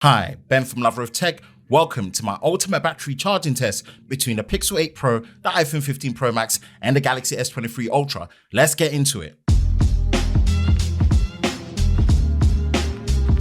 Hi, Ben from Lover of Tech. Welcome to my ultimate battery charging test between the Pixel 8 Pro, the iPhone 15 Pro Max, and the Galaxy S23 Ultra. Let's get into it.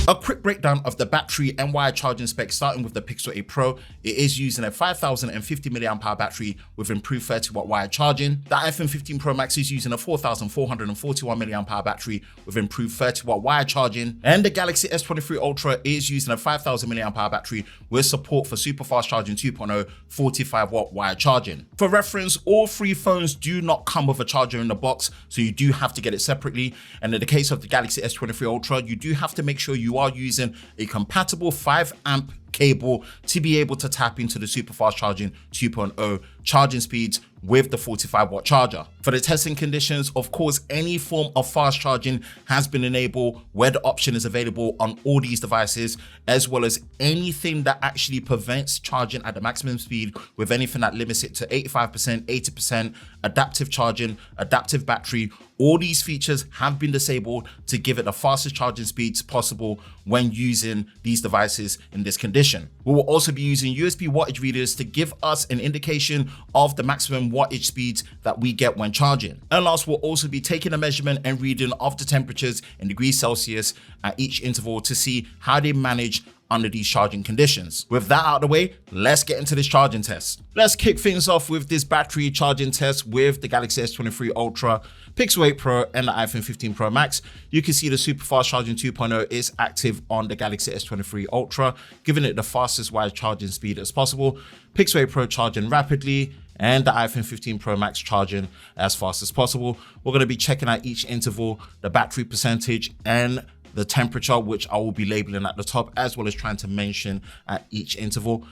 A quick breakdown of the battery and wire charging specs, starting with the Pixel 8 Pro. It is using a 5050 mAh battery with improved 30-watt wire charging. The iPhone 15 Pro Max is using a 4441 mAh battery with improved 30-watt wire charging. And the Galaxy S23 Ultra is using a 5000 mAh battery with support for super fast charging 2.0 45-watt wire charging. For reference, all three phones do not come with a charger in the box, so you do have to get it separately. And in the case of the Galaxy S23 Ultra, you do have to make sure you are using a compatible 5 amp cable to be able to tap into the super fast charging 2.0 charging speeds with the 45-watt charger. For the testing conditions, of course, any form of fast charging has been enabled where the option is available on all these devices, as well as anything that actually prevents charging at the maximum speed with anything that limits it to 85%, 80%, adaptive charging, adaptive battery. All these features have been disabled to give it the fastest charging speeds possible when using these devices in this condition. We will also be using USB wattage readers to give us an indication of the maximum wattage speeds that we get when charging. And last, we'll also be taking a measurement and reading of the temperatures in degrees Celsius at each interval to see how they manage under these charging conditions. With that out of the way, let's get into this charging test. Let's kick things off with this battery charging test with the Galaxy S23 Ultra, Pixel 8 Pro, and the iPhone 15 Pro Max. You can see the super fast charging 2.0 is active on the Galaxy S23 Ultra, giving it the fastest wire charging speed as possible. Pixel 8 Pro charging rapidly, and the iPhone 15 Pro Max charging as fast as possible. We're going to be checking out each interval, the battery percentage, and the temperature, which I will be labeling at the top, as well as trying to mention at each interval.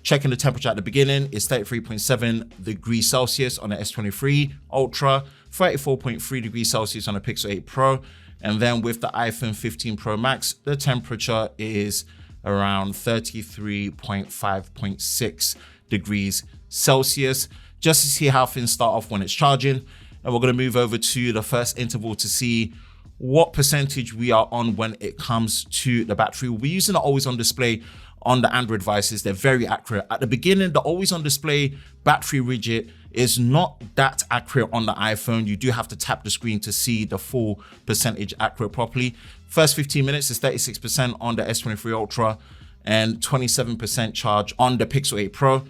Checking the temperature at the beginning is 33.7 degrees Celsius on the S23 Ultra, 34.3 degrees Celsius on the Pixel 8 Pro. And then with the iPhone 15 Pro Max, the temperature is around 33.5.6 degrees Celsius, just to see how things start off when it's charging. And we're going to move over to the first interval to see what percentage we are on when it comes to the battery. We're using the always on display on the Android devices. They're very accurate. At the beginning, the always on display battery widget is not that accurate on the iPhone. You do have to tap the screen to see the full percentage accurate properly. First 15 minutes is 36% on the S23 Ultra and 27% charge on the Pixel 8 Pro.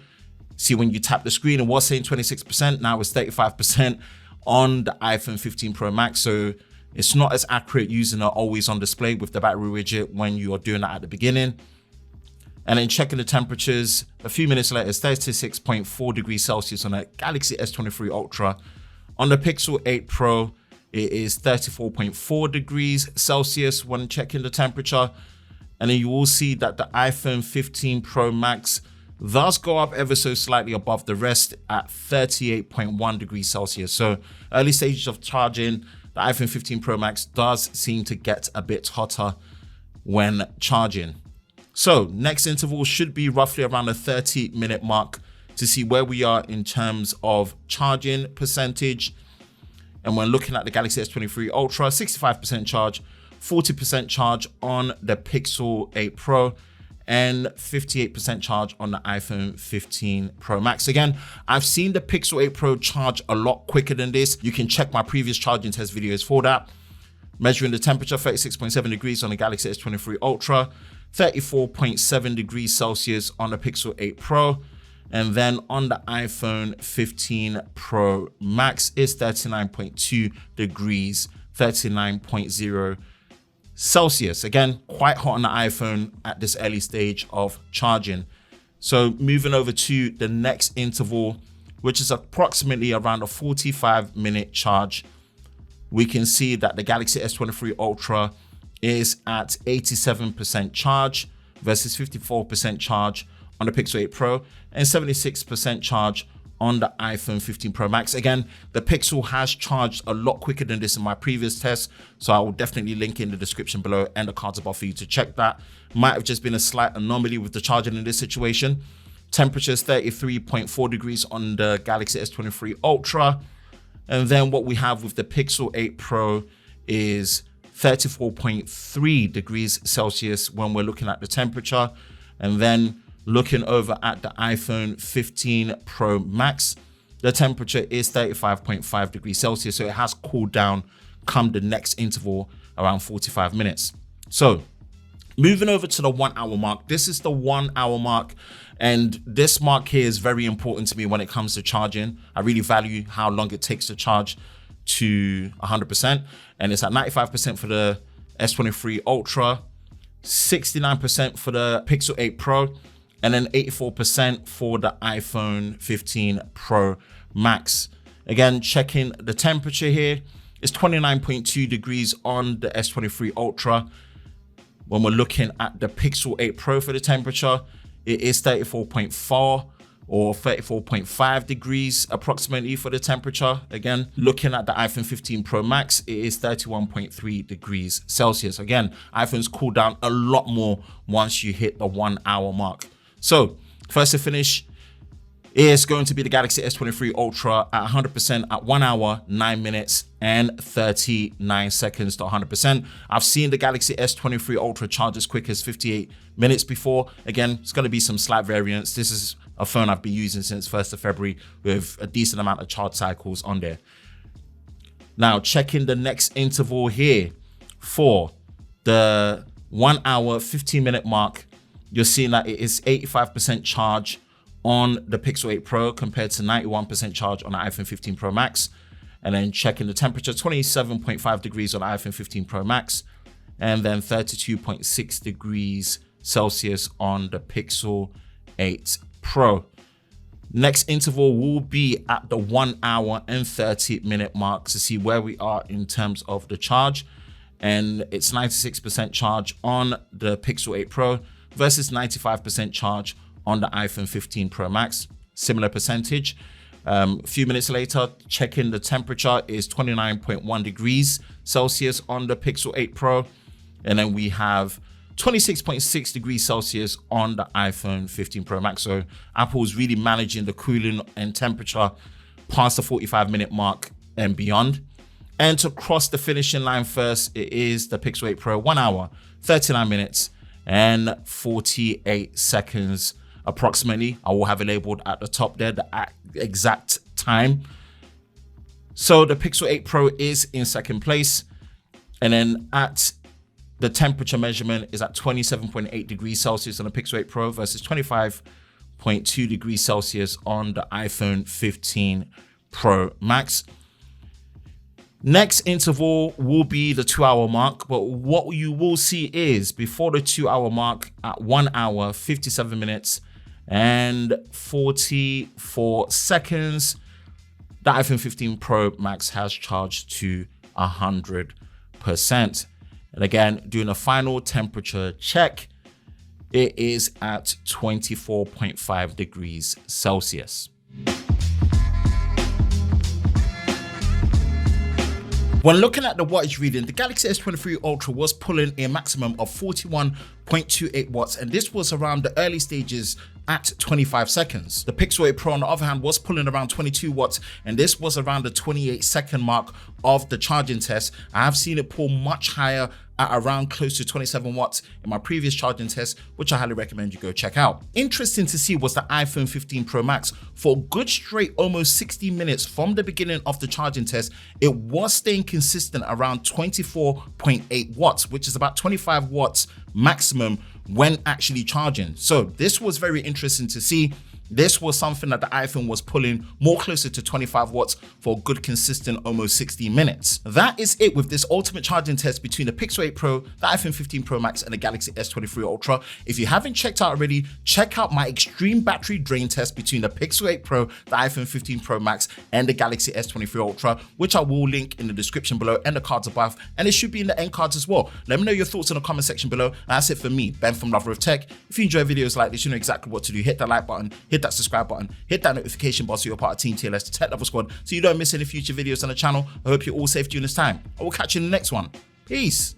See, when you tap the screen, it was saying 26%, now it's 35% on the iPhone 15 Pro Max. So it's not as accurate using an always on display with the battery widget when you are doing that at the beginning. And then checking the temperatures, a few minutes later, it's 36.4 degrees Celsius on the Galaxy S23 Ultra. On the Pixel 8 Pro, it is 34.4 degrees Celsius when checking the temperature. And then you will see that the iPhone 15 Pro Max does go up ever so slightly above the rest at 38.1 degrees Celsius. So early stages of charging, the iPhone 15 Pro Max does seem to get a bit hotter when charging. So next interval should be roughly around the 30-minute mark to see where we are in terms of charging percentage. And when looking at the Galaxy S23 Ultra, 65% charge, 40% charge on the Pixel 8 Pro, and 58% charge on the iPhone 15 Pro Max. Again, I've seen the Pixel 8 Pro charge a lot quicker than this. You can check my previous charging test videos for that. Measuring the temperature, 36.7 degrees on the Galaxy S23 Ultra, 34.7 degrees Celsius on the Pixel 8 Pro. And then on the iPhone 15 Pro Max is 39.2 degrees, 39.0 Celsius. Again, quite hot on the iPhone at this early stage of charging. So moving over to the next interval, which is approximately around a 45-minute charge, we can see that the Galaxy S23 Ultra is at 87% charge versus 54% charge on the Pixel 8 Pro and 76% charge on the iPhone 15 Pro Max. Again, the Pixel has charged a lot quicker than this in my previous test, so I will definitely link in the description below and the cards above for you to check that. Might have just been a slight anomaly with the charging in this situation. Temperatures 33.4 degrees on the Galaxy S23 Ultra. And then what we have with the Pixel 8 Pro is 34.3 degrees Celsius when we're looking at the temperature. And then looking over at the iPhone 15 Pro Max, the temperature is 35.5 degrees Celsius. So it has cooled down come the next interval around 45 minutes. So moving over to the 1 hour mark, this is the 1 hour mark. And this mark here is very important to me when it comes to charging. I really value how long it takes to charge to 100%. And it's at 95% for the S23 Ultra, 69% for the Pixel 8 Pro, and then 84% for the iPhone 15 Pro Max. Again, checking the temperature here, it's 29.2 degrees on the S23 Ultra. When we're looking at the Pixel 8 Pro for the temperature, it is 34.4 or 34.5 degrees approximately for the temperature. Again, looking at the iPhone 15 Pro Max, it is 31.3 degrees Celsius. Again, iPhones cool down a lot more once you hit the 1 hour mark. So first to finish is going to be the Galaxy S23 Ultra at 100% at 1 hour, 9 minutes and 39 seconds to 100%. I've seen the Galaxy S23 Ultra charge as quick as 58 minutes before. Again, it's going to be some slight variance. This is a phone I've been using since 1st of February with a decent amount of charge cycles on there. Now, checking the next interval here for the 1 hour, 15-minute mark, you're seeing that it is 85% charge on the Pixel 8 Pro compared to 91% charge on the iPhone 15 Pro Max. And then checking the temperature, 27.5 degrees on the iPhone 15 Pro Max, and then 32.6 degrees Celsius on the Pixel 8 Pro. Next interval will be at the 1 hour and 30-minute mark to see where we are in terms of the charge. And it's 96% charge on the Pixel 8 Pro versus 95% charge on the iPhone 15 Pro Max, similar percentage. A few minutes later, checking the temperature is 29.1 degrees Celsius on the Pixel 8 Pro. And then we have 26.6 degrees Celsius on the iPhone 15 Pro Max. So Apple's really managing the cooling and temperature past the 45-minute mark and beyond. And to cross the finishing line first, it is the Pixel 8 Pro, 1 hour, 39 minutes and 48 seconds approximately. I will have it labeled at the top there, the exact time. So the Pixel 8 Pro is in second place. And then at the temperature measurement is at 27.8 degrees Celsius on the Pixel 8 Pro versus 25.2 degrees Celsius on the iPhone 15 Pro Max. Next interval will be the 2 hour mark, but what you will see is before the 2 hour mark at 1 hour, 57 minutes and 44 seconds, the iPhone 15 Pro Max has charged to 100%. And again, doing a final temperature check, it is at 24.5 degrees Celsius. When looking at the wattage reading, the Galaxy S23 Ultra was pulling a maximum of 41.28 watts, and this was around the early stages at 25 seconds. The Pixel 8 Pro, on the other hand, was pulling around 22 watts, and this was around the 28-second mark of the charging test. I have seen it pull much higher at around close to 27 watts in my previous charging test, which I highly recommend you go check out. Interesting to see was the iPhone 15 Pro Max. For a good straight almost 60 minutes from the beginning of the charging test, it was staying consistent around 24.8 watts, which is about 25 watts maximum when actually charging. So this was very interesting to see. This was something that the iPhone was pulling more closer to 25 watts for a good consistent almost 60 minutes. That is it with this ultimate charging test between the Pixel 8 Pro, the iPhone 15 Pro Max and the Galaxy S23 Ultra. If you haven't checked out already, check out my extreme battery drain test between the Pixel 8 Pro, the iPhone 15 Pro Max and the Galaxy S23 Ultra, which I will link in the description below and the cards above, and it should be in the end cards as well. Let me know your thoughts in the comment section below. And that's it for me, Ben from Lover of Tech. If you enjoy videos like this, you know exactly what to do. Hit that like button, hit that subscribe button, hit that notification bell so you're part of Team TLS, the Tech Lover Squad, so you don't miss any future videos on the channel. I hope you're all safe during this time. I will catch you in the next one. Peace.